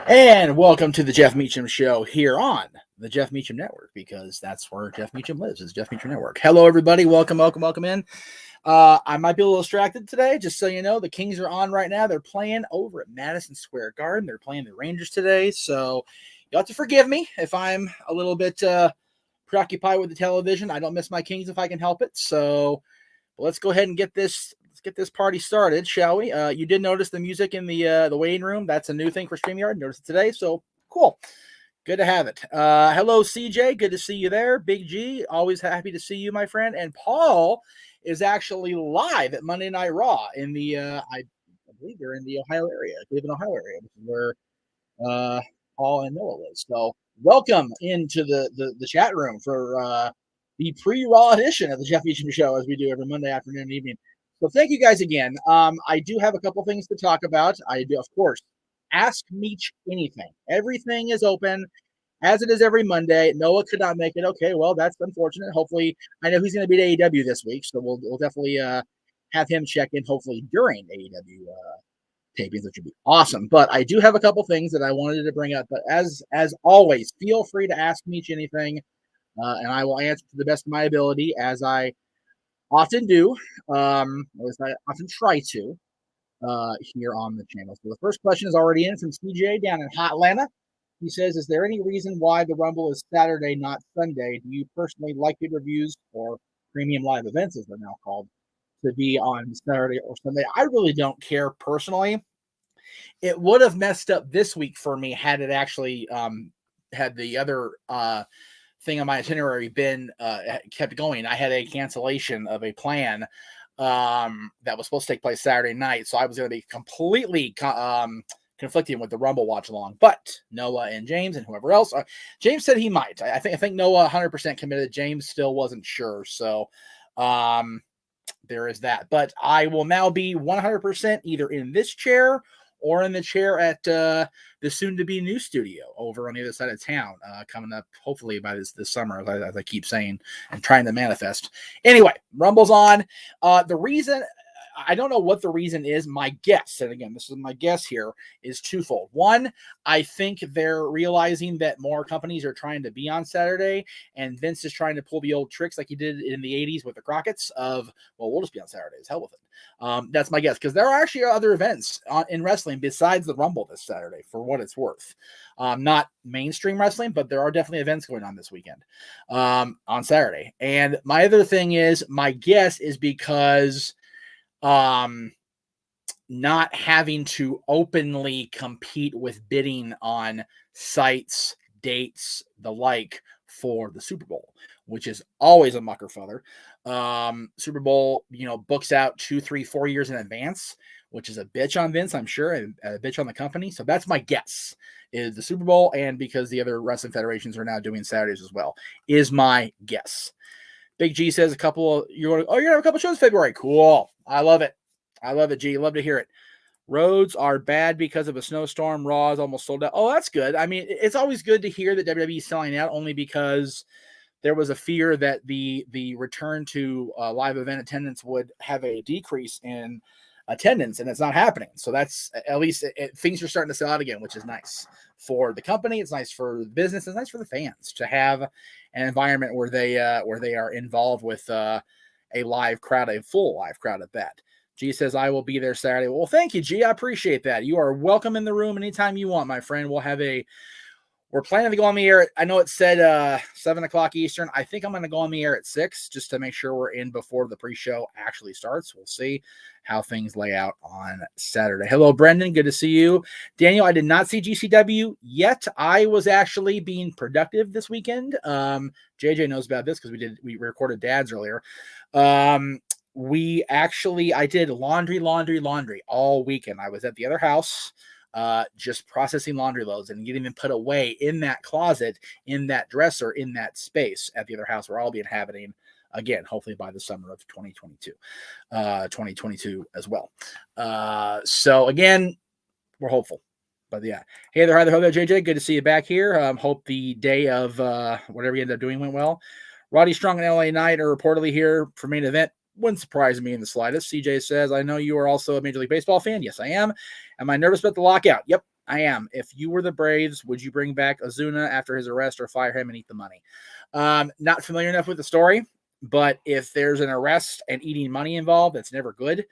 And welcome to the Jeff Meacham Show here on the Jeff Meacham Network, because that's where Jeff Meacham lives, is Jeff Meacham Network. Hello, everybody. Welcome in. I might be a little distracted today, just so you know. The Kings are on right now. They're playing over at Madison Square Garden. They're playing the Rangers today, so you'll have to forgive me if I'm a little bit preoccupied with the television. I don't miss my Kings if I can help it, so let's go ahead and get this party started, shall we? You did notice the music in the waiting room. That's a new thing for StreamYard. Noticed it today, so cool. Good to have it. Hello, CJ. Good to see you there. Big G, always happy to see you, my friend. And Paul is actually live at Monday Night Raw in the I believe they're in the Ohio area, Cleveland, Ohio area, which is where Paul and Noah live. So welcome into the chat room for the pre-Raw edition of the Jeff Meacham Show, as we do every Monday afternoon and evening. So thank you guys again. I do have a couple things to talk about. I do, of course, ask Meach anything. Everything is open, as it is every Monday. Noah could not make it. Okay, well, that's unfortunate. Hopefully, I know he's going to be at AEW this week, so we'll definitely have him check in, hopefully, during AEW tapings, which would be awesome. But I do have a couple things that I wanted to bring up. But as always, feel free to ask Meach anything, and I will answer to the best of my ability, as I often do, at least I often try to, here on the channel. So the first question is already in from CJ down in Hot Atlanta. He says, is there any reason why the Rumble is Saturday, not Sunday? Do you personally like the reviews or premium live events, as they're now called, to be on Saturday or Sunday? I really don't care personally. It would have messed up this week for me had it actually had the other thing on my itinerary been kept going. I had a cancellation of a plan that was supposed to take place Saturday night, so I was going to be completely conflicting with the Rumble watch along. But Noah and James and whoever else, James said he might. I think Noah 100% committed. James still wasn't sure, so there is that. But I will now be 100% either in this chair or in the chair at the soon-to-be new studio over on the other side of town, coming up hopefully by this summer, as I keep saying and trying to manifest. Anyway, Rumble's on. The reason, I don't know what the reason is. My guess, and again, this is my guess here, is twofold. One, I think they're realizing that more companies are trying to be on Saturday, and Vince is trying to pull the old tricks like he did in the 80s with the Crockett's of, well, we'll just be on Saturdays. Hell with it. That's my guess, because there are actually other events in wrestling besides the Rumble this Saturday, for what it's worth. Not mainstream wrestling, but there are definitely events going on this weekend on Saturday. And my other thing is, my guess is because not having to openly compete with bidding on sites, dates, the like for the Super Bowl, which is always a mucker futher. Super Bowl, books out 2, 3, 4 years in advance, which is a bitch on Vince, I'm sure, and a bitch on the company. So that's my guess, is the Super Bowl, and because the other wrestling federations are now doing Saturdays as well, is my guess. Big G says you're going to have a couple shows in February. Cool. I love it. G. Love to hear it. Roads are bad because of a snowstorm. Raw is almost sold out. Oh, that's good. I mean, it's always good to hear that WWE is selling out, only because there was a fear that the return to live event attendance would have a decrease in attendance, and it's not happening. So that's, at least things are starting to sell out again, which is nice for the company. It's nice for the business. It's nice for the fans to have an environment where they are involved with a live crowd, a full live crowd at that. G says, I will be there Saturday. Well, thank you, G. I appreciate that. You are welcome in the room anytime you want, my friend. We're planning to go on the air. I know it said 7 o'clock Eastern. I think I'm going to go on the air at 6, just to make sure we're in before the pre-show actually starts. We'll see how things lay out on Saturday. Hello, Brendan. Good to see you. Daniel, I did not see GCW yet. I was actually being productive this weekend. JJ knows about this because we recorded Dads earlier. I did laundry all weekend. I was at the other house, just processing laundry loads and getting them put away in that closet, in that dresser, in that space at the other house where I'll be inhabiting again, hopefully by the summer of 2022 as well. So again, we're hopeful. But yeah. Hey there, JJ. Good to see you back here. Hope the day of whatever you end up doing went well. Roddy Strong and LA Knight are reportedly here for main event. Wouldn't surprise me in the slightest. CJ says, I know you are also a Major League Baseball fan. Yes, I am. Am I nervous about the lockout? Yep. I am. If you were the Braves, would you bring back Ozuna after his arrest or fire him and eat the money? Not familiar enough with the story, but if there's an arrest and eating money involved, that's never good.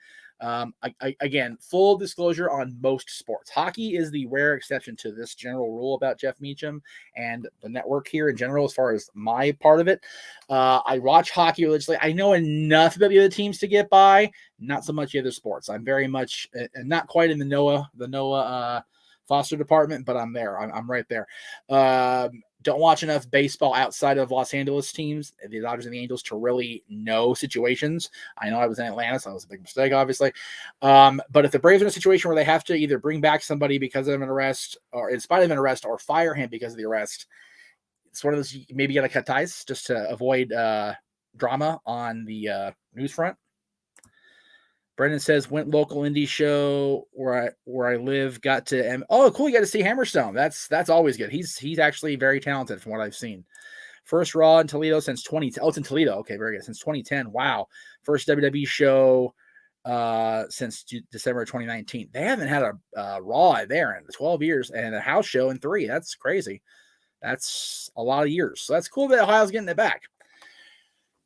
Again, full disclosure on most sports. Hockey is the rare exception to this general rule about Jeff Meacham and the network here in general, as far as my part of it. I watch hockey religiously. I know enough about the other teams to get by, not so much the other sports. I'm very much not quite in the Noah Foster department, but I'm there. I'm right there. Don't watch enough baseball outside of Los Angeles teams, the Dodgers and the Angels, to really know situations. I know I was in Atlanta, so that was a big mistake, obviously. But if the Braves are in a situation where they have to either bring back somebody because of an arrest, or in spite of an arrest, or fire him because of the arrest, it's one of those, maybe you got to cut ties just to avoid drama on the news front. Brendan says, went local indie show where I live, got to oh cool, you got to see Hammerstone. That's always good. He's actually very talented from what I've seen. First Raw in Toledo since 2010. Oh, it's in Toledo. Okay, very good. Since 2010. Wow. First WWE show since December 2019. They haven't had a Raw there in 12 years and a house show in 3. That's crazy. That's a lot of years. So that's cool that Ohio's getting it back.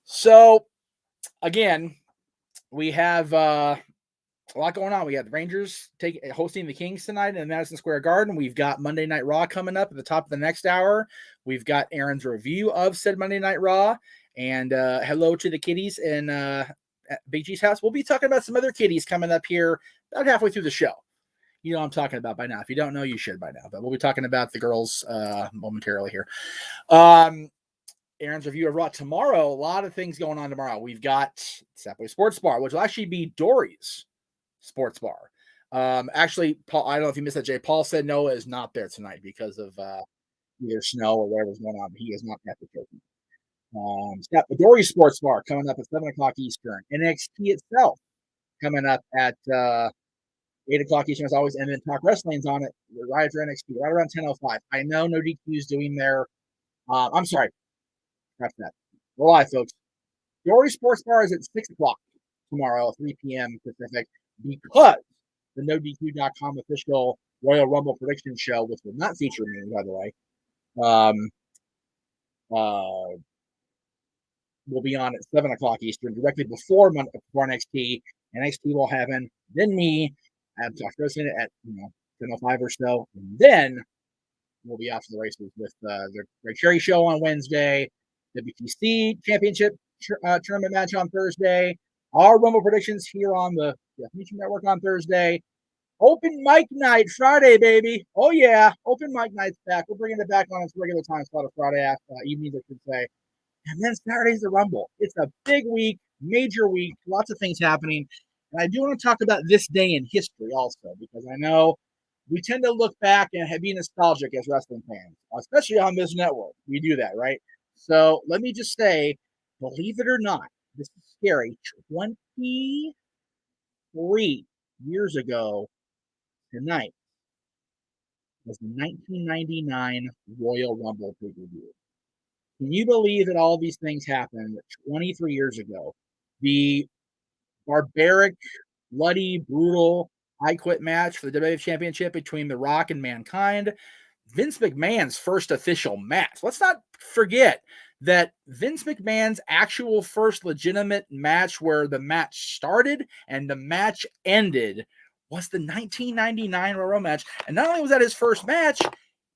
So again, we have a lot going on. We got the Rangers hosting the Kings tonight in Madison Square Garden. We've got Monday Night Raw coming up at the top of the next hour. We've got Aaron's review of said Monday Night Raw. And hello to the kiddies in at Big G's house. We'll be talking about some other kiddies coming up here about halfway through the show. You know what I'm talking about by now. If you don't know, you should by now. But we'll be talking about the girls momentarily here. Aaron's review of Raw tomorrow. A lot of things going on tomorrow. We've got Sapway Sports Bar, which will actually be Dory's Sports Bar. Actually, Paul, I don't know if you missed that, Jay. Paul said Noah is not there tonight because of either snow or whatever's going on. He is not at the turkey. Got the Dory's Sports Bar coming up at 7 o'clock Eastern. NXT itself coming up at 8 o'clock Eastern as always. And then Talk Wrestling's on it right after NXT, right around 10:05. I know No DQ is doing their I'm sorry. That's that. We're live, folks. Dory Sports Bar is at 6 o'clock tomorrow, 3 p.m. Pacific, because the NoDQ.com official Royal Rumble prediction show, which will not feature me, by the way, will be on at 7 o'clock Eastern, directly before NXT. NXT will happen, then me, at Talk Wrestling at 10:05 or so, and then we'll be off to the races with the Greg Cherry show on Wednesday, WTC Championship tournament match on Thursday, our Rumble predictions here on the Jeff Meacham Network on Thursday, open mic night Friday, baby. Oh, yeah, open mic night's back. We're bringing it back on its regular time slot of Friday evenings, I should say. And then Saturday's the Rumble. It's a big week, major week, lots of things happening. And I do want to talk about this day in history also, because I know we tend to look back and be nostalgic as wrestling fans, especially on this network. We do that, right? So let me just say, believe it or not, this is scary. 23 years ago tonight was the 1999 Royal Rumble pay-per-view. Can you believe that all these things happened 23 years ago? The barbaric, bloody, brutal I Quit match for the WWE Championship between The Rock and Mankind. Vince McMahon's first official match. Let's not forget that Vince McMahon's actual first legitimate match where the match started and the match ended was the 1999 Royal match. And not only was that his first match,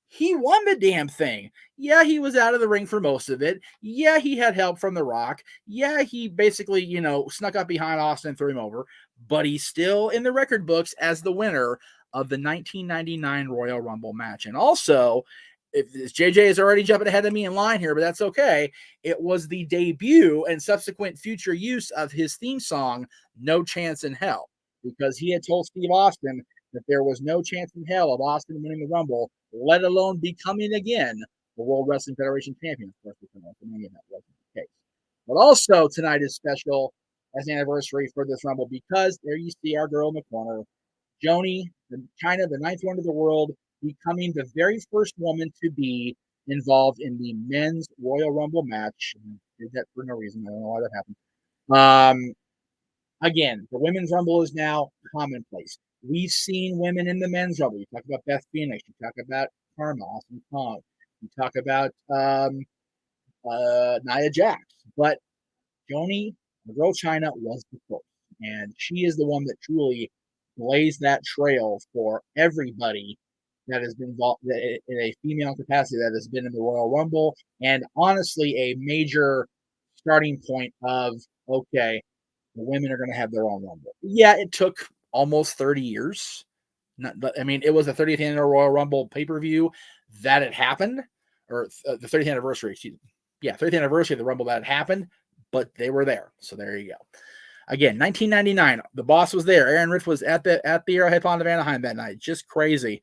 he won the damn thing. Yeah, he was out of the ring for most of it. Yeah, he had help from The Rock. Yeah, he basically, snuck up behind Austin and threw him over. But he's still in the record books as the winner of the 1999 Royal Rumble match. And also, if JJ is already jumping ahead of me in line here, but that's okay, it was the debut and subsequent future use of his theme song, No Chance in Hell, because he had told Steve Austin that there was no chance in hell of Austin winning the Rumble, let alone becoming again the World Wrestling Federation champion. Of course, that wasn't the case. But also tonight is special as an anniversary for this Rumble because there you see our girl in the corner, Joni, China, the 9th wonder of the world, becoming the very first woman to be involved in the men's Royal Rumble match. Did that for no reason. I don't know why that happened. Again, the women's Rumble is now commonplace. We've seen women in the men's Rumble. You talk about Beth Phoenix. You talk about Karma, Awesome Kong. You talk about Nia Jax. But Joni, the girl China, was the first. And she is the one that truly blazed that trail for everybody that has been involved in a female capacity that has been in the Royal Rumble. And honestly, a major starting point of, okay, the women are going to have their own Rumble. Yeah, it took almost 30 years. I mean, it was the 30th annual Royal Rumble pay-per-view that it happened, or the 30th anniversary, excuse me. Yeah, 30th anniversary of the Rumble that had happened, but they were there. So there you go. Again, 1999, the boss was there. Aaron Rich was at the Arrowhead Pond of Anaheim that night. Just crazy.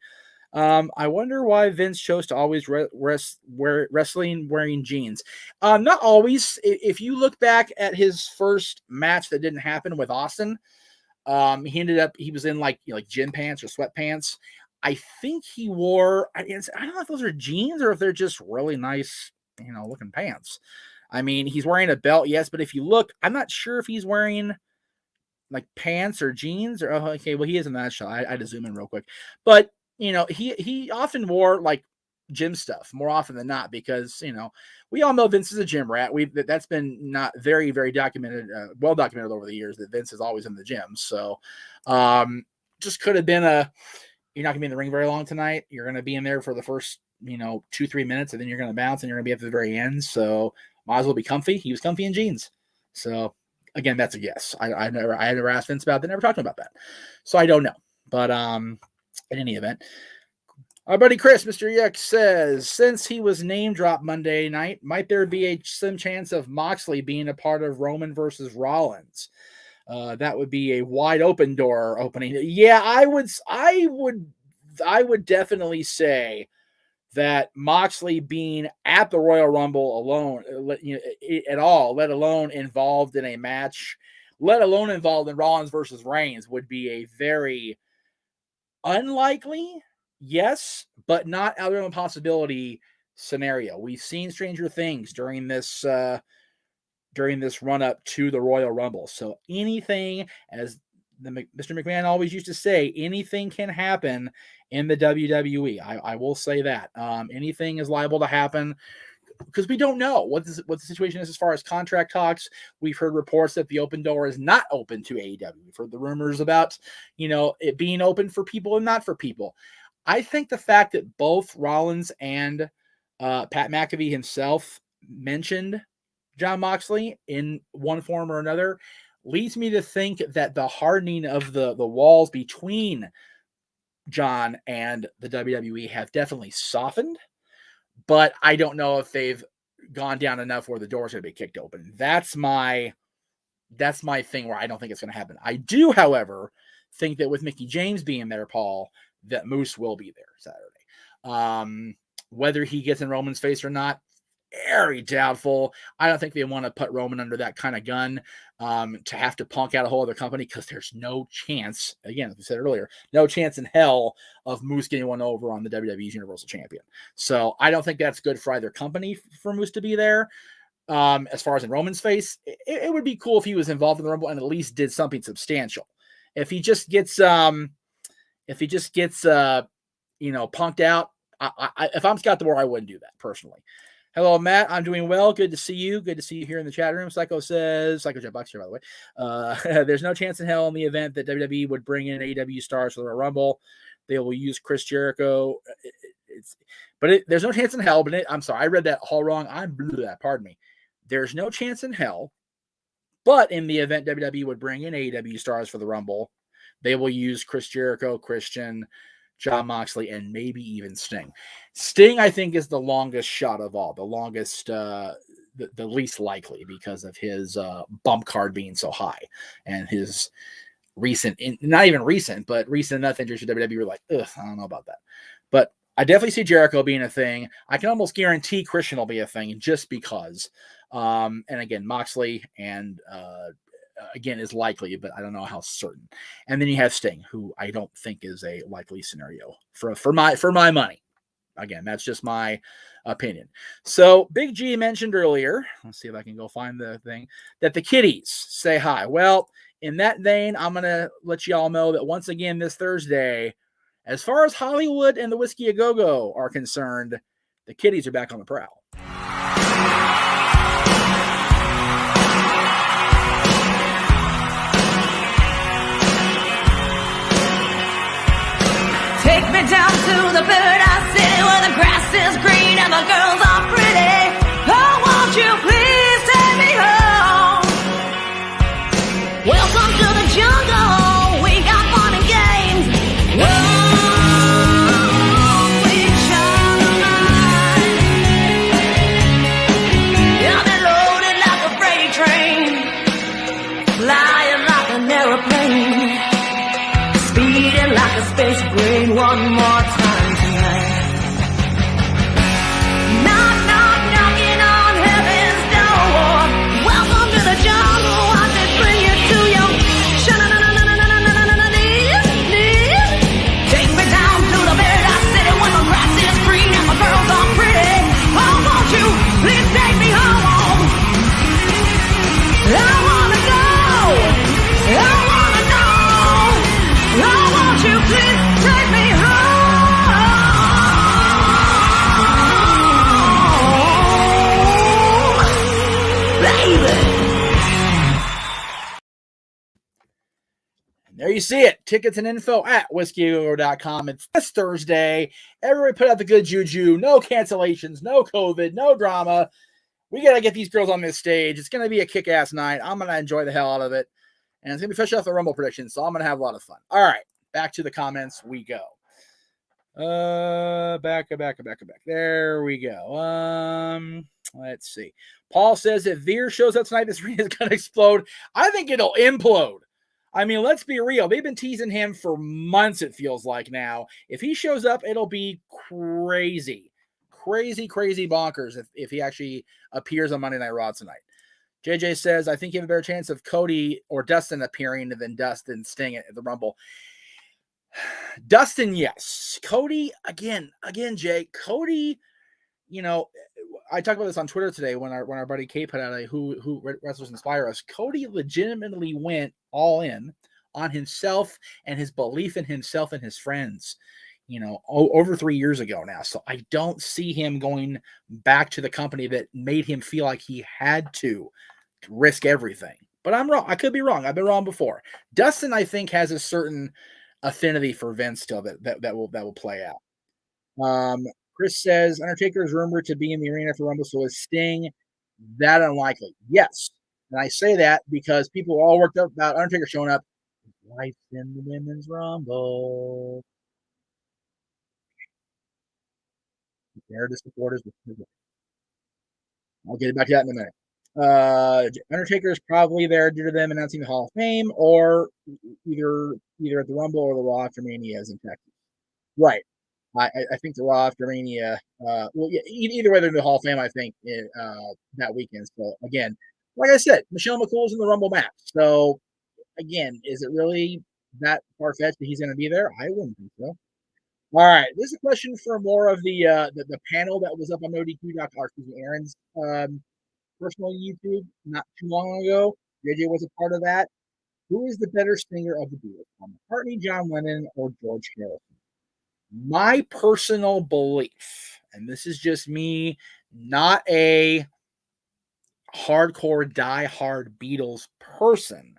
I wonder why Vince chose to always wrestling wearing jeans. Not always. If you look back at his first match that didn't happen with Austin, he was in like gym pants or sweatpants. I think he wore. I don't know if those are jeans or if they're just really nice, looking pants. I mean, he's wearing a belt, yes, but if you look, I'm not sure if he's wearing like pants or jeans or okay, well he is in that shot. I had to zoom in real quick, but he often wore like gym stuff more often than not because we all know Vince is a gym rat. That's been not very documented, well documented over the years that Vince is always in the gym. So just could have been you're not gonna be in the ring very long tonight. You're gonna be in there for the first 2-3 minutes and then you're gonna bounce and you're gonna be at the very end. So might as well be comfy. He was comfy in jeans. So again, that's a guess. I never asked Vince about that, never talked about that. So I don't know. But in any event, our buddy Chris, Mr. Yuck, says, since he was name dropped Monday night, might there be a slim chance of Moxley being a part of Roman versus Rollins? That would be a wide open door opening. Yeah, I would definitely say that Moxley being at the Royal Rumble alone, at all, let alone involved in a match, let alone involved in Rollins versus Reigns, would be a very unlikely, yes, but not out of the possibility scenario. We've seen stranger things during this run up to the Royal Rumble. So anything, as Mr. McMahon always used to say, anything can happen in the WWE. I will say that. Anything is liable to happen because we don't know what the situation is as far as contract talks. We've heard reports that the open door is not open to AEW. We've heard the rumors about, it being open for people and not for people. I think the fact that both Rollins and Pat McAfee himself mentioned Jon Moxley in one form or another leads me to think that the hardening of the walls between Jon and the WWE have definitely softened, but I don't know if they've gone down enough where the door's going to be kicked open. That's my thing where I don't think it's going to happen. I do, however, think that with Mickie James being there, Paul, that Moose will be there Saturday. Whether he gets in Roman's face or not, very doubtful. I don't think they want to put Roman under that kind of gun to have to punk out a whole other company because there's no chance, again, as we said earlier, no chance in hell of Moose getting one over on the WWE's Universal Champion. So I don't think that's good for either company for Moose to be there. As far as in Roman's face, it would be cool if he was involved in the Rumble and at least did something substantial. If he just gets punked out, if I'm Scott DeBoer, I wouldn't do that personally. Hello, Matt. I'm doing well. Good to see you. Good to see you here in the chat room. Psycho says, Psycho Jet Bucks here, by the way. There's no chance in hell in the event that WWE would bring in AEW stars for the Rumble. They will use Chris Jericho. There's no chance in hell. I'm sorry, I read that all wrong. I blew that. Pardon me. There's no chance in hell. But in the event WWE would bring in AEW stars for the Rumble, they will use Chris Jericho, Christian, Jon Moxley, and maybe even Sting. Sting, I think, is the longest shot of all, the longest, the least likely because of his bump card being so high and his not even recent, but recent enough injuries to WWE. We're like, ugh, I don't know about that. But I definitely see Jericho being a thing. I can almost guarantee Christian will be a thing just because. And again, Moxley and again is likely, but I don't know how certain. And then you have Sting, who I don't think is a likely scenario for my money. Again, that's just my opinion. So Big G mentioned earlier, let's see if I can go find the thing, that the kiddies say hi. Well, in that vein, I'm going to let you all know that once again this Thursday, as far as Hollywood and the Whiskey A Go-Go are concerned, the kiddies are back on the prowl. Take me down to the paradise city where the grass is green and the girls are pretty. Oh, won't you please take me home? Welcome to the jungle. We got fun and games. Whoa, we shine the light. Yeah, they're loaded like a freight train, flying like an aeroplane, speeding like a space brain. One more time tonight. Knock, knock, knocking on heaven's door. Welcome to the jungle. Watch it bring you to your knees. Take me down to the paradise city where the grass is green and the girls are pretty. Oh, won't you please take me home? I wanna go. I wanna know. Oh, won't you please take me home, baby? There you see it. Tickets and info at whiskeygo.com. It's this Thursday. Everybody put out the good juju. No cancellations, no COVID, no drama. We got to get these girls on this stage. It's going to be a kick-ass night. I'm going to enjoy the hell out of it. And it's going to be fresh off the Rumble predictions, so I'm going to have a lot of fun. All right, back to the comments we go. Back. There we go. Let's see. Paul says if Veer shows up tonight, this arena is going to explode. I think it'll implode. I mean, let's be real. They've been teasing him for months, it feels like now. If he shows up, it'll be crazy. Crazy bonkers if he actually appears on Monday Night Raw tonight. JJ says, I think you have a better chance of Cody or Dustin appearing than Dustin Sting at the Rumble. Dustin, yes. Cody, again, Jay, Cody, you know, I talked about this on Twitter today when our buddy Kate put out a who wrestlers inspire us. Cody legitimately went all in on himself and his belief in himself and his friends, you know, over 3 years ago now. So I don't see him going back to the company that made him feel like he had to risk everything. But I'm wrong. I could be wrong. I've been wrong before. Dustin, I think, has a certain affinity for Vince still that will play out. Chris says Undertaker is rumored to be in the arena for Rumble, so is Sting that unlikely? Yes. And I say that because people are all worked up about Undertaker showing up. His wife's in the Women's Rumble. There to support us. I'll get back to that in a minute. Undertaker is probably there due to them announcing the Hall of Fame, or either at the Rumble or the Raw after Mania is in Texas. Right. I think the Raw after Mania, either way, they're in the Hall of Fame, I think, that weekend. So, again, like I said, Michelle McCool's in the Rumble match. So, again, is it really that far-fetched that he's going to be there? I wouldn't think so. All right, this is a question for more of the panel that was up on Aaron's personal YouTube not too long ago. JJ was a part of that. Who is the better singer of the Beatles? McCartney, John Lennon, or George Harrison? My personal belief, and this is just me, not a hardcore, die-hard Beatles person,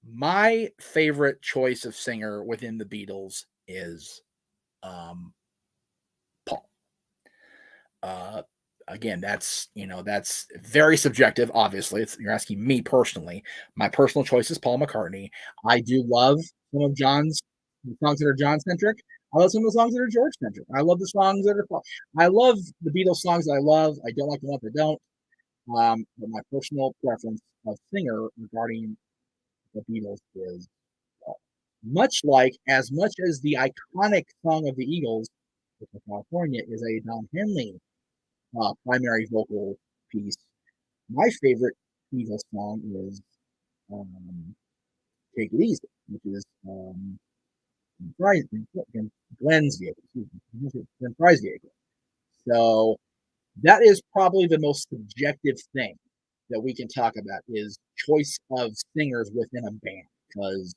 my favorite choice of singer within the Beatles is Paul. Again, that's very subjective. Obviously, you're asking me personally. My personal choice is Paul McCartney. I do love some of John's songs that are John-centric. I love some of the songs that are George-centric. I love the songs that are Paul. I love the Beatles songs that I love. I don't like the ones that don't. But my personal preference of singer regarding the Beatles is much as the iconic song of the Eagles, which is California, is a Don Henley primary vocal piece. My favorite Eagles song is Take It Easy, which is Glenn's vehicle. So that is probably the most subjective thing that we can talk about is choice of singers within a band, because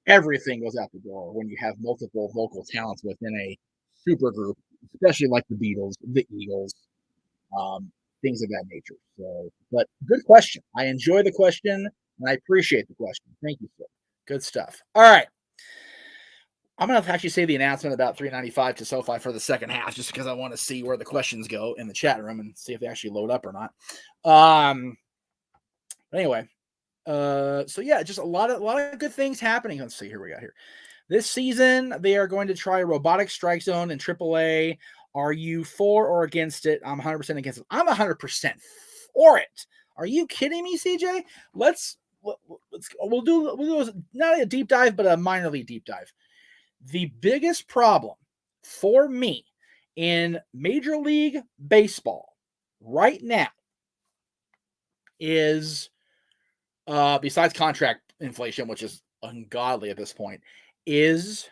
everything goes out the door when you have multiple vocal talents within a supergroup, especially like the Beatles, the Eagles, um, things of that nature. So, but good question. I enjoy the question and I appreciate the question. Thank you, sir. Good stuff. All right. I'm going to actually say the announcement about 395 to SoFi for the second half, just because I want to see where the questions go in the chat room and see if they actually load up or not. Anyway, so yeah, just a lot of good things happening. Let's see here we got here. This season, they are going to try Robotic Strike Zone in AAA. Are you for or against it? I'm 100% against it. I'm 100% for it. Are you kidding me, CJ? We'll do not a deep dive, but a minorly deep dive. The biggest problem for me in Major League Baseball right now is, besides contract inflation, which is ungodly at this point, is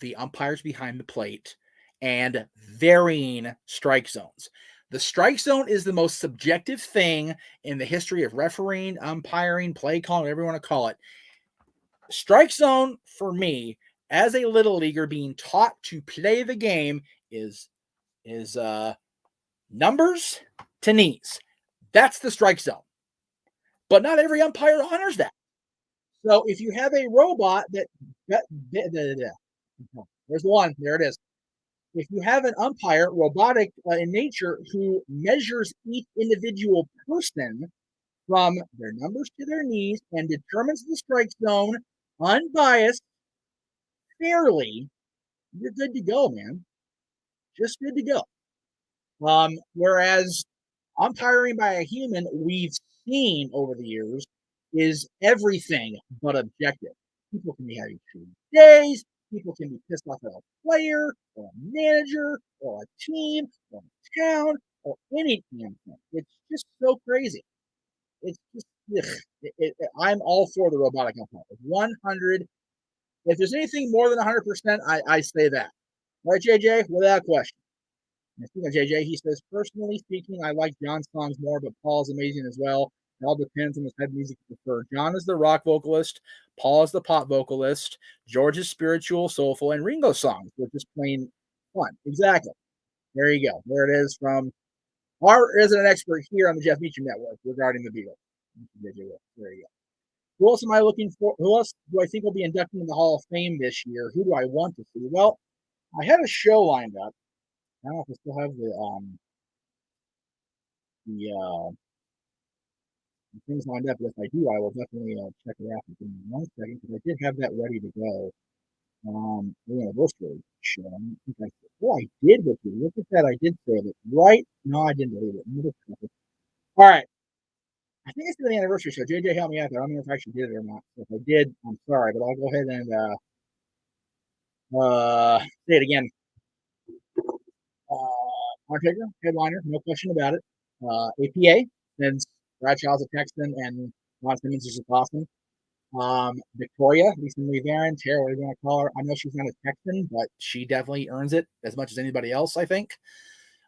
the umpires behind the plate and varying strike zones. The strike zone is the most subjective thing in the history of refereeing, umpiring, play calling, whatever you want to call it. Strike zone for me, as a little leaguer being taught to play the game, is numbers to knees. That's the strike zone. But not every umpire honors that. So if you have a robot there's one, there it is. If you have an umpire, robotic in nature, who measures each individual person from their numbers to their knees and determines the strike zone unbiased, fairly, you're good to go, man. Just good to go. Whereas umpiring by a human, we've seen over the years, is everything but objective. People can be having shitty days. People can be pissed off at a player or a manager or a team or a town or any damn thing. It's just so crazy. It's just, I'm all for the robotic umpire. 100. If there's anything more than 100%, I say that. All right, JJ, without question. And speaking of JJ, he says, personally speaking, I like John's songs more, but Paul's amazing as well. It all depends on the type of music you prefer. John is the rock vocalist. Paul is the pop vocalist. George is spiritual, soulful, and Ringo's songs were just plain fun. Exactly. There you go. There it is from our resident expert here on the Jeff Meacham Network regarding the Beatles. There you go. Who else am I looking for? Who else do I think will be inducted in the Hall of Fame this year? Who do I want to see? Well, I had a show lined up. I don't know if I still have the things lined up, but if I do, I will definitely check it out. Give me 1 second, because I did have that ready to go. The anniversary show. I did with you. Look at that. I did save it. Right? No, I didn't delete it. All right. I think it's the anniversary show. JJ, help me out there. I don't know if I actually did it or not. If I did, I'm sorry, but I'll go ahead and say it again. Undertaker, headliner, no question about it. APA, since Bradshaw's a Texan and Ron Simmons is just awesome. Victoria, Lisa Marie Varon, Tara, whatever you want to call her. I know she's not a Texan, but she definitely earns it as much as anybody else, I think.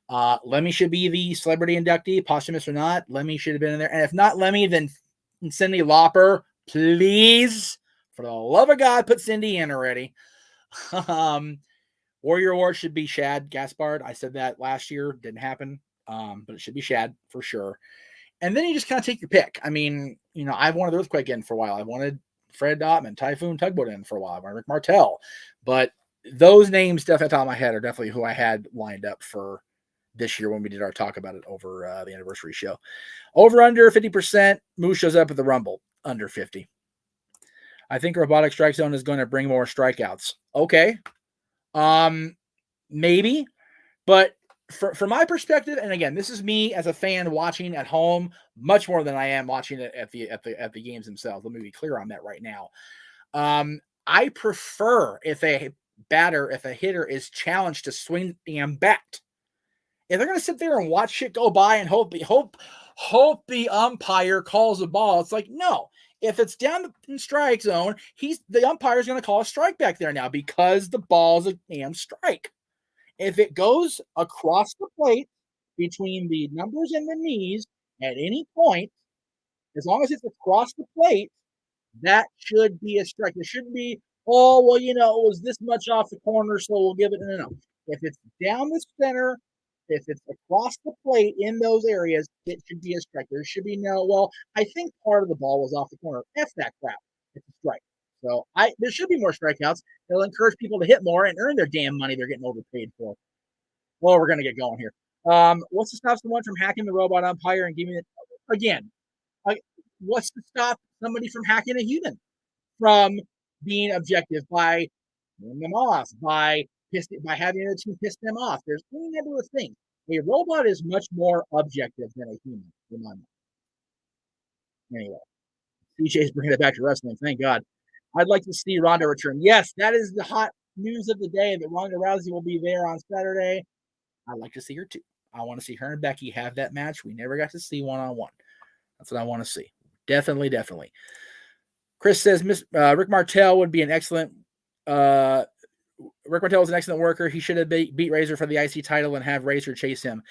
Lemmy should be the celebrity inductee, posthumous or not. Lemmy should have been in there. And if not Lemmy, then Cyndi Lauper, please. For the love of God, put Cindy in already. Warrior Award should be Shad Gaspard. I said that last year. Didn't happen. But it should be Shad for sure. And then you just kind of take your pick. I mean, I've wanted Earthquake in for a while. I wanted Fred Ottman, Typhoon Tugboat in for a while. I wanted Rick Martel. But those names, definitely at the top of my head, are definitely who I had lined up for this year when we did our talk about it over the anniversary show. Over under 50%. Moose shows up at the Rumble. Under 50. I think Robotic Strike Zone is going to bring more strikeouts. Okay. Maybe. But from my perspective, and again, this is me as a fan watching at home much more than I am watching it at the games themselves. Let me be clear on that right now. I prefer if a hitter is challenged to swing the damn bat. If they're gonna sit there and watch shit go by and hope the umpire calls a ball, it's like, no. If it's down in strike zone, the umpire's gonna call a strike back there now because the ball's a damn strike. If it goes across the plate between the numbers and the knees, At any point, as long as it's across the plate, that should be a strike. There shouldn't be, oh, well, it was this much off the corner, so we'll give it. No. If it's down the center, if it's across the plate in those areas, it should be a strike. There should be no, well, I think part of the ball was off the corner. F that crap. It's a strike. So there should be more strikeouts. It'll encourage people to hit more and earn their damn money they're getting overpaid for. Well, we're going to get going here. What's to stop someone from hacking the robot umpire and giving it again? What's to stop somebody from hacking a human from being objective by turning them off, by having the team piss them off? There's any number of things. A robot is much more objective than a human, in my mind. Anyway, CJ's bringing it back to wrestling. Thank God. I'd like to see Ronda return. Yes, that is the hot news of the day that Ronda Rousey will be there on Saturday. I'd like to see her too. I want to see her and Becky have that match. We never got to see one-on-one. That's what I want to see. Definitely. Chris says Rick Martel would be an excellent Rick Martel is an excellent worker. He should have beat Razor for the IC title and have Razor chase him.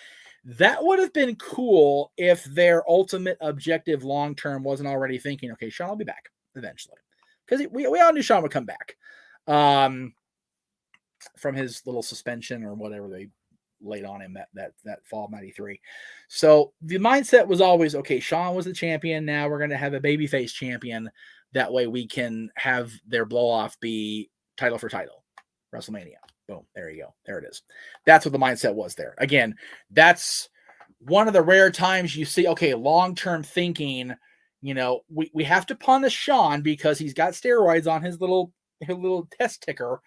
That would have been cool if their ultimate objective long-term wasn't already thinking, okay, Shawn will be back eventually. Because we all knew Shawn would come back from his little suspension or whatever they laid on him that fall of 93. So the mindset was always, okay, Shawn was the champion. Now we're going to have a babyface champion. That way we can have their blow-off be title for title. WrestleMania. Boom. There you go. There it is. That's what the mindset was there. Again, that's one of the rare times you see, okay, long-term thinking, we have to punish Shawn because he's got steroids on his little test ticker,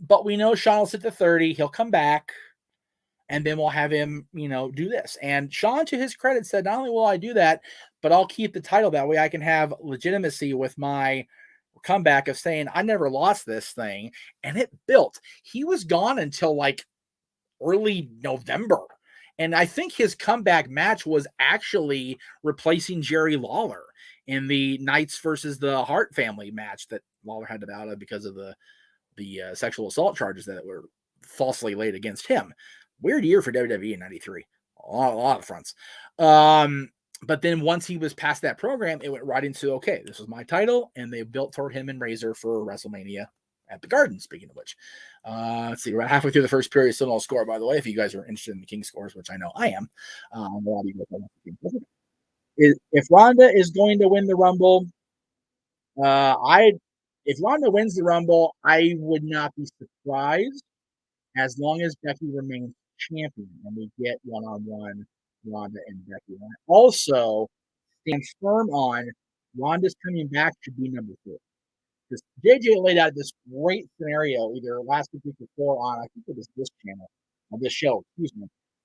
but we know Shawn will sit to 30. He'll come back. And then we'll have him, do this. And Shawn, to his credit, said, not only will I do that, but I'll keep the title. That way I can have legitimacy with my comeback of saying, I never lost this thing. And it built. He was gone until like early November. And I think his comeback match was actually replacing Jerry Lawler in the Knights versus the Hart family match that Lawler had to bow out of because of the sexual assault charges that were falsely laid against him. Weird year for WWE in 93. A lot of fronts. But then once he was past that program, it went right into, okay, this was my title, and they built toward him and Razor for WrestleMania at the Garden, speaking of which. Let's see, we're halfway through the first period, still no score, by the way, if you guys are interested in the King scores, which I know I am. If Ronda is going to win the Rumble, if Ronda wins the Rumble, I would not be surprised as long as Becky remains champion and we get one-on-one Ronda and Becky. And I also stand firm on Ronda's coming back should be number 4. Because JJ laid out this great scenario either last week or before on, I think it was this channel, on this show,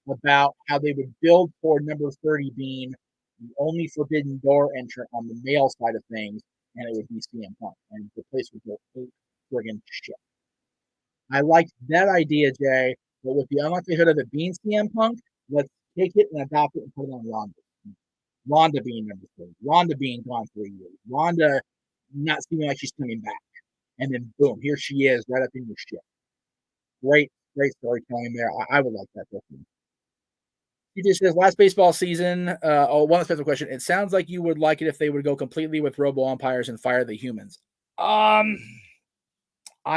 about how they would build toward number 30 being the only Forbidden Door entrant on the male side of things, and it would be CM Punk. And the place would go friggin' shit. I liked that idea, Jay, but with the unlikelihood of it being CM Punk, let's take it and adopt it and put it on Ronda. Ronda being number 3, Ronda being gone for a year, Ronda not seeming like she's coming back. And then boom, here she is right up in your shit. Great storytelling there. I would like that. He just says, last baseball season, one special question. It sounds like you would like it if they would go completely with robo umpires and fire the humans. I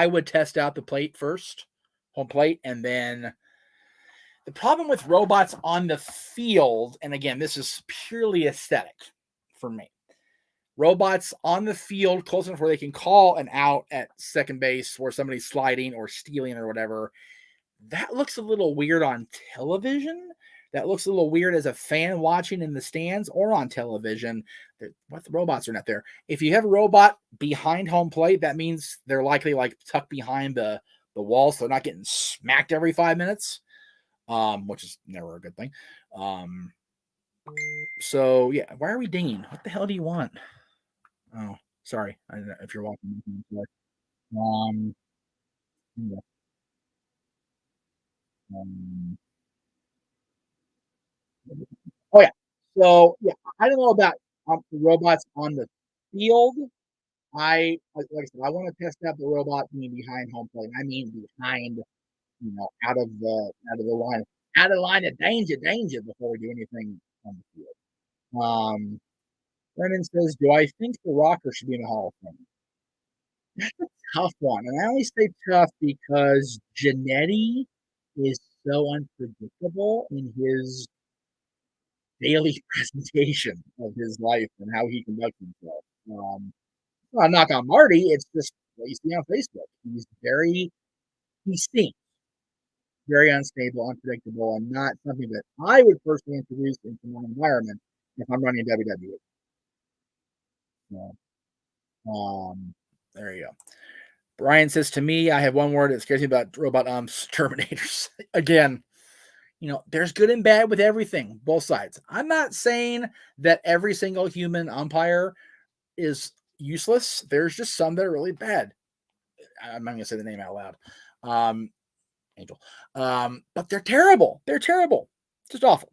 would test out the plate first, home plate, and then the problem with robots on the field, and again, this is purely aesthetic for me. Robots on the field close enough where they can call an out at second base where somebody's sliding or stealing or whatever. That looks a little weird on television. That looks a little weird as a fan watching in the stands or on television. What the robots are not there. If you have a robot behind home plate, that means they're likely like tucked behind the wall, so they're not getting smacked every 5 minutes, which is never a good thing. So yeah, why are we dinging? What the hell do you want? Oh, sorry. I don't know if you're watching. Yeah. Oh yeah. So yeah, I don't know about the robots on the field. Like I said, I want to test out the robot being behind home plate. I mean behind, out of the line of danger before we do anything on the field. Brendan says, "Do I think the Rocker should be in the Hall of Fame?" That's a tough one, and I only say tough because Jannetty is so unpredictable in his daily presentation of his life and how he conducts himself. Well, knock on Marty, it's just what you see on Facebook. He seems very unstable, unpredictable, and not something that I would personally introduce into my environment if I'm running WWE. So, there you go. Brian says to me, I have one word that scares me about robot Terminators. Again, there's good and bad with everything, both sides. I'm not saying that every single human umpire is useless. There's just some that are really bad. I'm not going to say the name out loud. Angel. But they're terrible. They're terrible. Just awful.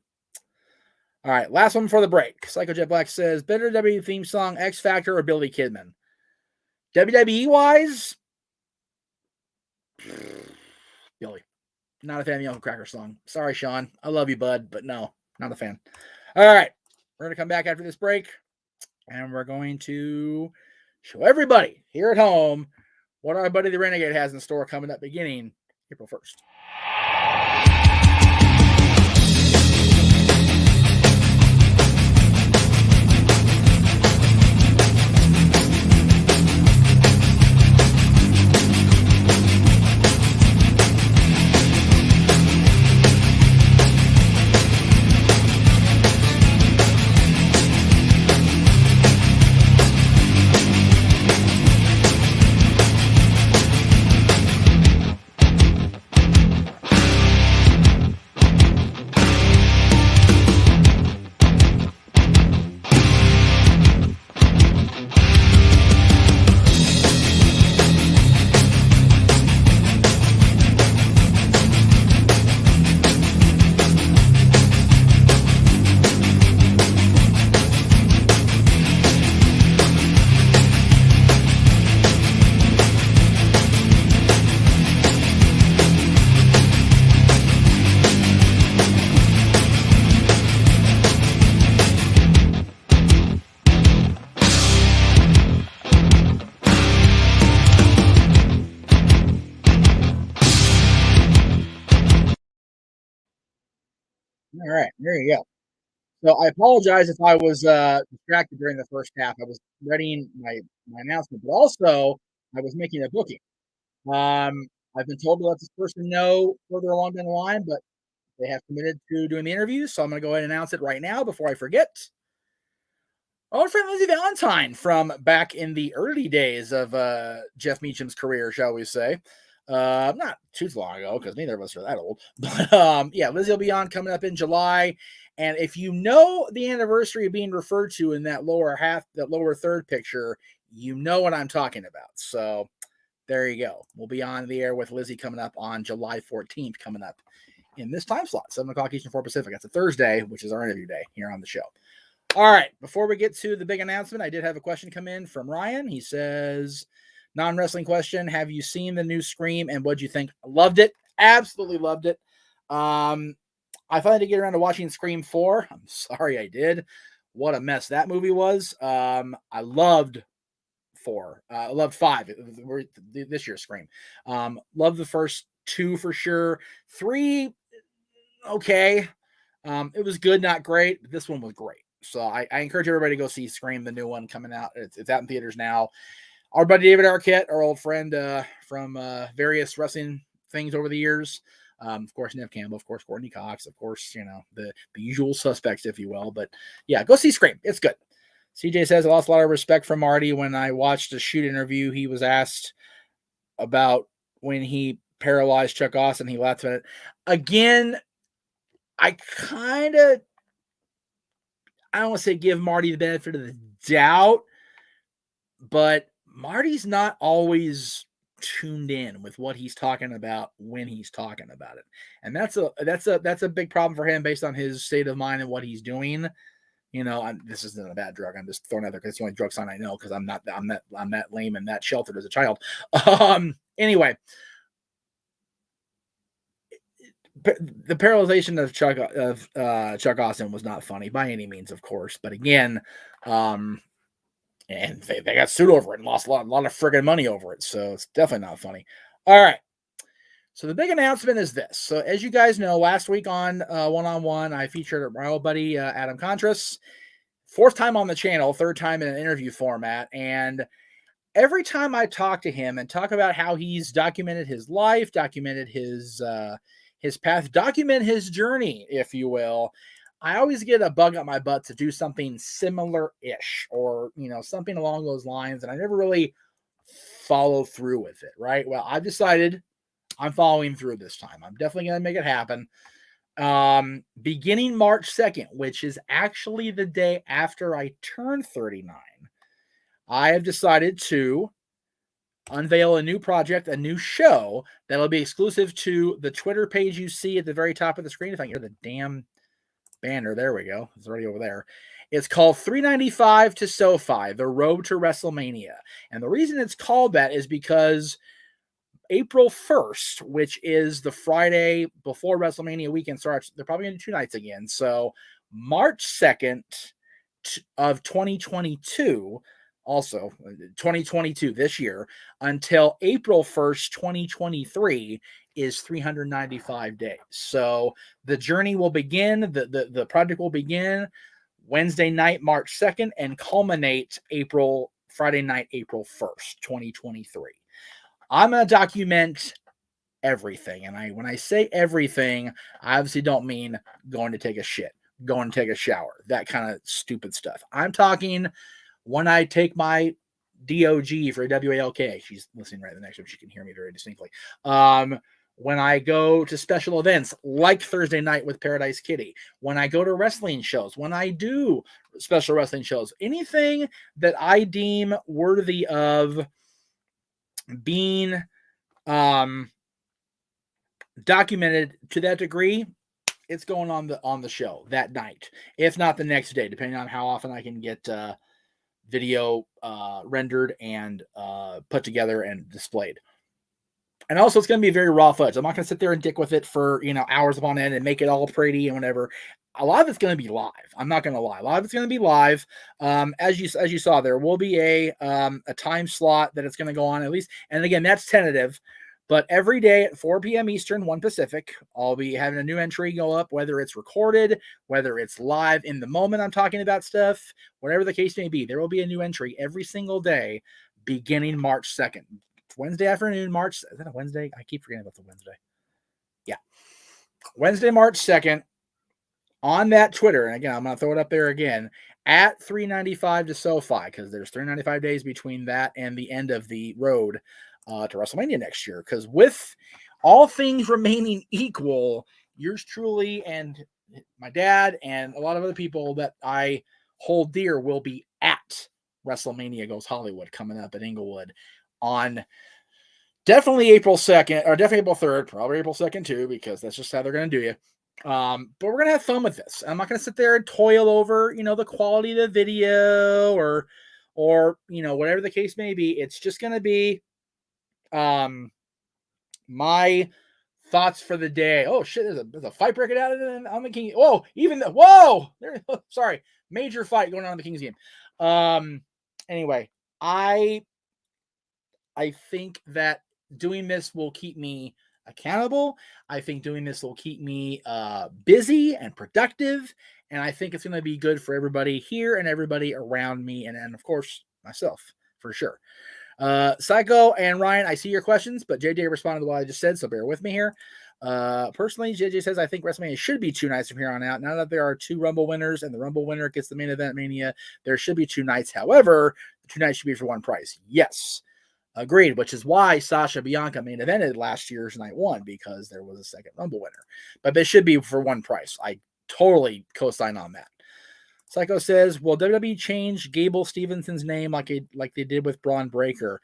All right, last one before the break. Psycho Jet Black says, better WWE theme song, X Factor or Billy Kidman? WWE wise, Billy. Not a fan of the Uncle Cracker song. Sorry, Sean. I love you, bud, but no, not a fan. All right, we're going to come back after this break, and we're going to show everybody here at home what our buddy the Renegade has in store coming up beginning April 1st. All right, there you go. So I apologize if I was distracted during the first half. I was readying my announcement, but also I was making a booking. I've been told to let this person know further along down the line, but they have committed to doing the interviews, so I'm going to go ahead and announce it right now before I forget. Our friend Lindsay Valentine from back in the early days of Jeff Meacham's career, shall we say. Not too long ago, because neither of us are that old. But yeah, Lizzie will be on coming up in July. And if you know the anniversary being referred to in that lower third picture, you know what I'm talking about. So there you go. We'll be on the air with Lizzie coming up on July 14th, coming up in this time slot, 7 o'clock Eastern, 4 Pacific. That's a Thursday, which is our interview day here on the show. All right, before we get to the big announcement, I did have a question come in from Ryan. He says, non-wrestling question, have you seen the new Scream and what'd you think? Loved it. Absolutely loved it. I finally did get around to watching Scream 4. I'm sorry I did. What a mess that movie was. I loved 4. I loved 5. This year's Scream. Loved the first 2 for sure. 3, okay. It was good, not great. But this one was great. So I encourage everybody to go see Scream, the new one coming out. It's out in theaters now. Our buddy David Arquette, our old friend from various wrestling things over the years. Of course, Nev Campbell, of course, Courtney Cox, of course, the usual suspects, if you will. But yeah, go see Scream. It's good. CJ says, I lost a lot of respect from Marty when I watched a shoot interview. He was asked about when he paralyzed Chuck Austin. He laughed at it. Again, I don't want to say give Marty the benefit of the doubt, but Marty's not always tuned in with what he's talking about when he's talking about it. And that's a big problem for him based on his state of mind and what he's doing. This isn't a bad drug. I'm just throwing it out there because it's the only drug sign I know, because I'm that lame and that sheltered as a child. Anyway, the paralyzation of Chuck Austin was not funny by any means, of course. But again, and they got sued over it and lost a lot of friggin' money over it. So it's definitely not funny. All right. So the big announcement is this. So as you guys know, last week on One-on-One, I featured my old buddy Adam Contras. Fourth time on the channel, third time in an interview format. And every time I talk to him and talk about how he's documented his life, documented his path, document his journey, if you will, I always get a bug up my butt to do something similar-ish or, something along those lines. And I never really follow through with it, right? Well, I've decided I'm following through this time. I'm definitely going to make it happen. Beginning March 2nd, which is actually the day after I turn 39, I have decided to unveil a new project, a new show that'll be exclusive to the Twitter page you see at the very top of the screen. If I can hear the damn banner, there we go. It's already over there. It's called 395 to SoFi, The Road to WrestleMania. And the reason it's called that is because April 1st, which is the Friday before WrestleMania weekend starts, they're probably going to do 2 nights again. So March 2nd of 2022, also 2022 this year, until April 1st, 2023 is 395 days. So the journey will begin, the project will begin Wednesday night, March 2nd, and culminate Friday night, April 1st, 2023. I'm going to document everything. And when I say everything, I obviously don't mean going to take a shit, going to take a shower, that kind of stupid stuff. I'm talking when I take my DOG for WALK. She's listening right next to me. She can hear me very distinctly. When I go to special events like Thursday night with Paradise Kitty, when I go to wrestling shows, when I do special wrestling shows, anything that I deem worthy of being documented to that degree, it's going on the show that night, if not the next day, depending on how often I can get video rendered and put together and displayed. And also, it's going to be very raw footage. I'm not going to sit there and dick with it for hours upon end and make it all pretty and whatever. A lot of it's going to be live. I'm not going to lie. A lot of it's going to be live. As you saw, there will be a time slot that it's going to go on at least. And again, that's tentative. But every day at 4 p.m. Eastern, 1 Pacific, I'll be having a new entry go up, whether it's recorded, whether it's live in the moment I'm talking about stuff, whatever the case may be. There will be a new entry every single day beginning March 2nd. Wednesday afternoon, March. Is that a Wednesday? I keep forgetting about the Wednesday. Yeah. Wednesday, March 2nd on that Twitter. And again, I'm going to throw it up there again at 395 to SoFi, because there's 395 days between that and the end of the road to WrestleMania next year. Because with all things remaining equal, yours truly and my dad and a lot of other people that I hold dear will be at WrestleMania Goes Hollywood coming up at Inglewood on definitely April 2nd, or definitely April 3rd, probably April 2nd too, because that's just how they're going to do you. But we're going to have fun with this. I'm not going to sit there and toil over, the quality of the video or whatever the case may be. It's just going to be my thoughts for the day. Oh shit, there's a fight breaking out on the King. Sorry, major fight going on in the King's game. Anyway, I think that doing this will keep me accountable. I think doing this will keep me busy and productive. And I think it's going to be good for everybody here and everybody around me. And of course, myself, for sure. Psycho and Ryan, I see your questions, but JJ responded to what I just said, so bear with me here. Personally, JJ says, I think WrestleMania should be 2 nights from here on out. Now that there are 2 Rumble winners and the Rumble winner gets the main event Mania, there should be 2 nights. However, the 2 nights should be for one price. Yes. Agreed, which is why Sasha Bianca main evented last year's night 1, because there was a second Rumble winner. But they should be for one price. I totally co-sign on that. Psycho says, will WWE change Gable Stevenson's name like they did with Braun Breaker?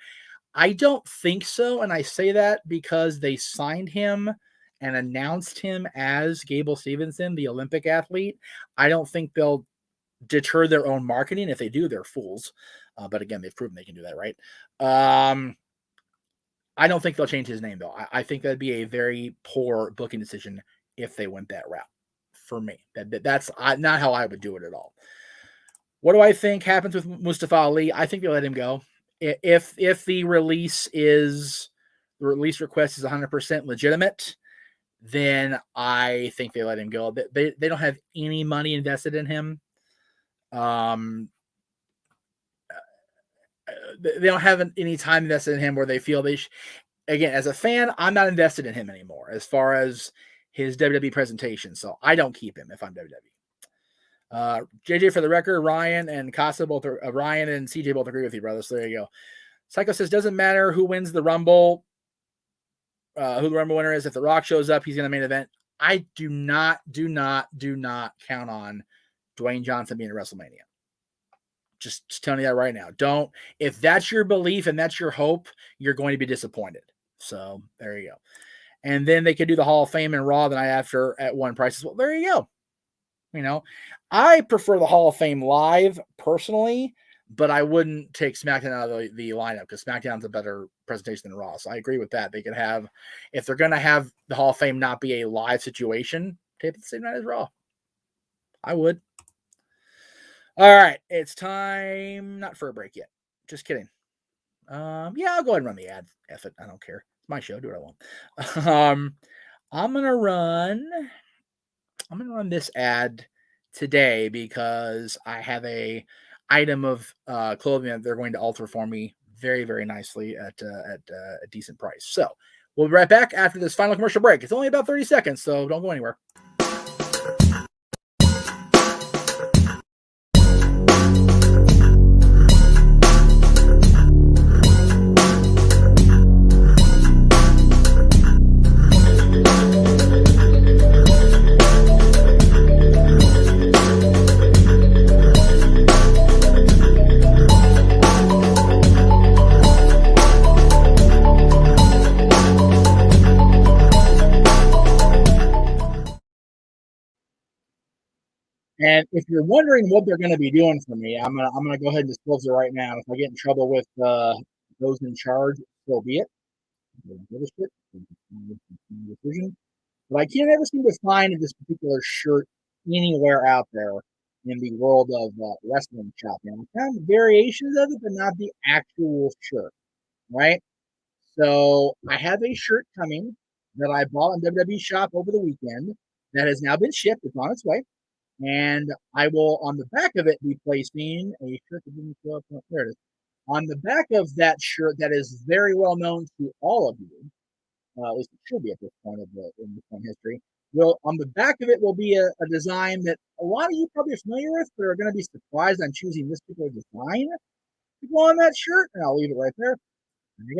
I don't think so, and I say that because they signed him and announced him as Gable Stevenson, the Olympic athlete. I don't think they'll deter their own marketing. If they do, they're fools. But again, they've proven they can do that, right? I don't think they'll change his name, though. I think that'd be a very poor booking decision, if they went that route. For me, that's not how I would do it at all. What do I think happens with Mustafa Ali? I think they let him go. If the release request is 100% legitimate, then I think they let him go. They don't have any money invested in him. They don't have any time invested in him where they feel they again, as a fan, I'm not invested in him anymore as far as his WWE presentation. So I don't keep him if I'm WWE. JJ, for the record, Ryan and Casa both Ryan and CJ both agree with you, brother. So there you go. Psycho says, doesn't matter who wins the Rumble, who the Rumble winner is. If The Rock shows up, he's going to main event. I do not count on Dwayne Johnson being at WrestleMania. Just telling you that right now. Don't. If that's your belief and that's your hope, you're going to be disappointed. So there you go. And then they could do the Hall of Fame and Raw the night after at one price as well. There you go. You know, I prefer the Hall of Fame live personally, but I wouldn't take SmackDown out of the lineup because SmackDown's a better presentation than Raw. So I agree with that. They could have, if they're going to have the Hall of Fame not be a live situation, tape it the same night as Raw. I would. All right, it's time not for a break yet. Just kidding. Yeah, I'll go ahead and run the ad. F it, I don't care. It's my show. Do what I want. I'm gonna run this ad today because I have a item of clothing that they're going to alter for me very, very nicely at a decent price. So we'll be right back after this final commercial break. It's only about 30 seconds, so don't go anywhere. And if you're wondering what they're going to be doing for me, I'm gonna go ahead and disclose it right now. If I get in trouble with those in charge, so be it. Decision. But I can't ever seem to find this particular shirt anywhere out there in the world of wrestling shopping. I found variations of it, but not the actual shirt. Right. So I have a shirt coming that I bought on WWE Shop over the weekend that has now been shipped. It's on its way. And I will, on the back of it, be placing a shirt that didn't show up. There it is. On the back of that shirt that is very well known to all of you, at least it should be at this point in this point history. Well, on the back of it will be a design that a lot of you probably are familiar with, but are going to be surprised I'm choosing this particular design to go on that shirt. And I'll leave it right there. There you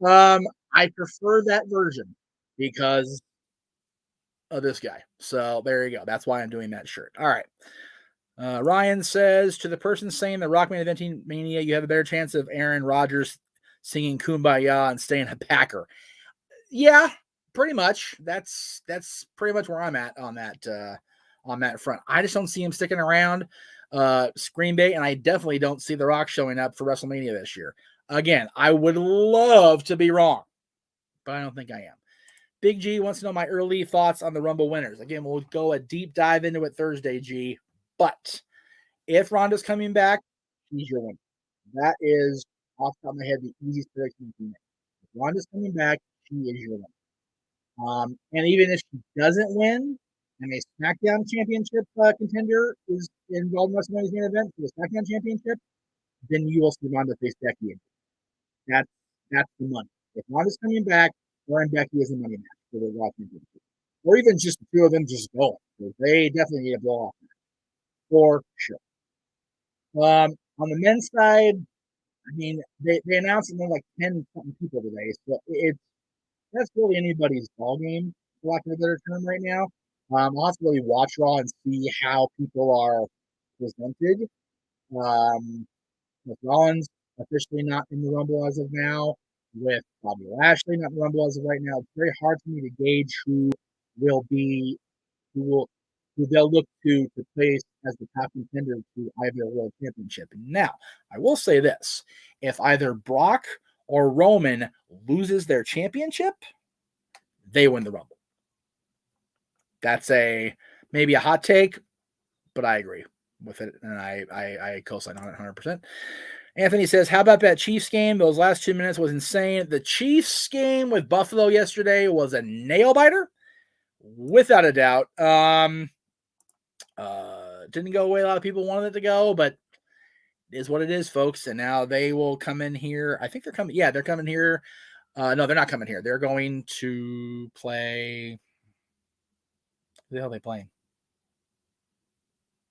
go. I prefer that version because of this guy. So there you go. That's why I'm doing that shirt. All right. Ryan says, to the person saying the Rock Main Eventing Mania, you have a better chance of Aaron Rodgers singing Kumbaya and staying a Packer. Yeah, pretty much. That's pretty much where I'm at on that front. I just don't see him sticking around Green Bay, and I definitely don't see The Rock showing up for WrestleMania this year. Again, I would love to be wrong, but I don't think I am. Big G wants to know my early thoughts on the Rumble winners. Again, we'll go a deep dive into it Thursday, G. But if Ronda's coming back, she's your winner. That is, off the top of my head, the easiest prediction you can make. If Ronda's coming back, she is your winner. And even if she doesn't win, and a SmackDown Championship contender is involved in WrestleMania's main event for the SmackDown Championship, then you will see Ronda face Becky. That's the money. If Ronda's coming back, her and Becky is a money match for the Raw Championship. Or even just the two of them just going. They definitely need a blow off match. For sure. On the men's side, I mean, they announced something like 10 something people today. So that's really anybody's ball game, for lack of a better term, right now. I'll have to really watch Raw and see how people are presented. With Rollins officially not in the Rumble as of now, with Bobby Lashley not in the Rumble as of right now, it's very hard for me to gauge who they'll look to place as the top contender to either world championship. Now, I will say this: if either Brock or Roman loses their championship, they win the Rumble. That's maybe a hot take, but I agree with it, and I co-sign on it 100%. Anthony says, how about that Chiefs game? Those last 2 minutes was insane. The Chiefs game with Buffalo yesterday was a nail-biter, without a doubt. Didn't go the way a lot of people wanted it to go, but it is what it is, folks. And now they will come in here. I think they're coming. Yeah, they're coming here. No, they're not coming here. They're going to play. Who the hell are they playing?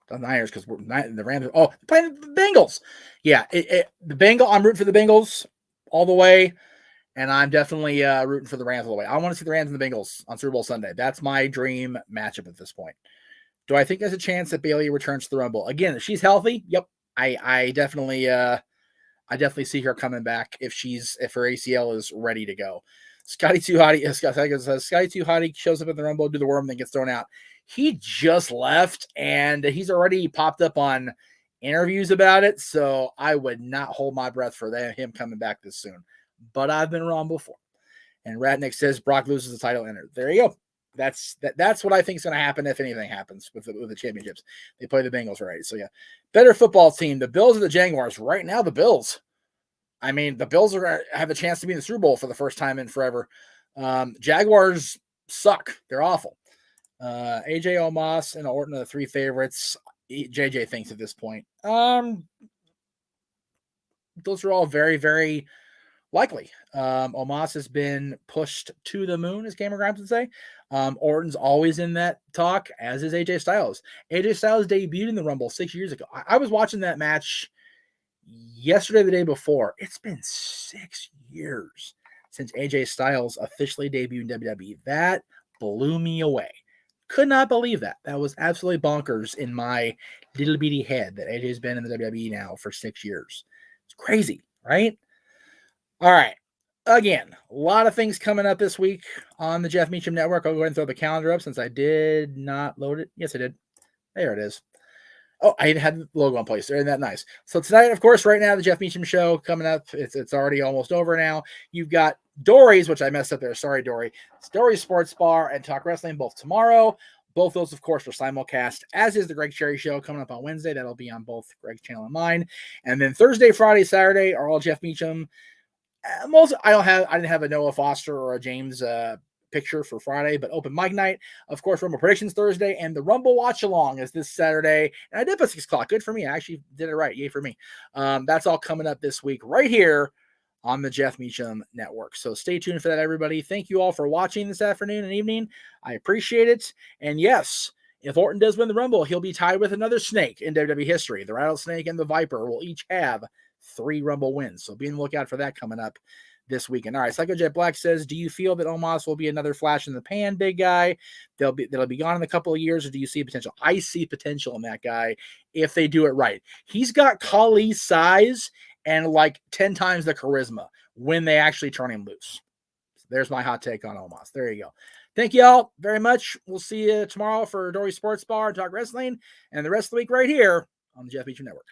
The Niners, because the Rams. Oh, playing the Bengals. Yeah, I'm rooting for the Bengals all the way, and I'm definitely rooting for the Rams all the way. I want to see the Rams and the Bengals on Super Bowl Sunday. That's my dream matchup at this point. Do I think there's a chance that Bailey returns to the Rumble again? If she's healthy, yep. I definitely see her coming back if her ACL is ready to go. Scotty Too Hottie shows up at the Rumble, do the worm, then gets thrown out. He just left, and he's already popped up on interviews about it, so I would not hold my breath for him coming back this soon. But I've been wrong before. And Ratnick says Brock loses the title. There you go. That's what I think is going to happen if anything happens with the championships. They play the Bengals, right? So, yeah. Better football team, the Bills or the Jaguars? Right now, the Bills. I mean, the Bills are going to have a chance to be in the Super Bowl for the first time in forever. Jaguars suck. They're awful. AJ Omos and Orton are the three favorites. JJ thinks at this point. Those are all very, very likely. Omos has been pushed to the moon, as Cameron Grimes would say. Orton's always in that talk, as is AJ Styles. AJ Styles debuted in the Rumble 6 years ago. I was watching that match yesterday, the day before. It's been 6 years since AJ Styles officially debuted in WWE. That blew me away. Could not believe that. That was absolutely bonkers in my little bitty head that AJ's been in the WWE now for 6 years. It's crazy, right? All right. Again, a lot of things coming up this week on the Jeff Meacham Network. I'll go ahead and throw the calendar up since I did not load it. Yes, I did. There it is. Oh, I had the logo in place. Isn't that nice? So tonight, of course, right now, the Jeff Meacham Show coming up. It's already almost over now. You've got Dory's, which I messed up there. Sorry, Dory. It's Dory's Sports Bar and Talk Wrestling both tomorrow. Both those, of course, are simulcast, as is the Greg Cherry Show coming up on Wednesday. That'll be on both Greg's channel and mine. And then Thursday, Friday, Saturday are all Jeff Meacham. I didn't have a Noah Foster or a James picture for Friday, but open mic night, of course, Rumble Predictions Thursday, and the Rumble Watch Along is this Saturday. And I did put 6 o'clock. Good for me. I actually did it right. Yay for me. That's all coming up this week right here on the Jeff Meacham Network. So stay tuned for that, everybody. Thank you all for watching this afternoon and evening. I appreciate it. And yes, if Orton does win the Rumble, he'll be tied with another snake in WWE history. The Rattlesnake and the Viper will each have 3 Rumble wins. So be on the lookout for that coming up this weekend. All right, Psycho Jet Black says, do you feel that Omos will be another flash in the pan big guy? That'll be gone in a couple of years, or do you see potential? I see potential in that guy if they do it right. He's got Khali's size and like 10 times the charisma when they actually turn him loose. So there's my hot take on Omos. There you go. Thank you all very much. We'll see you tomorrow for Dory Sports Bar and Talk Wrestling, and the rest of the week right here on the Jeff Meacham Network.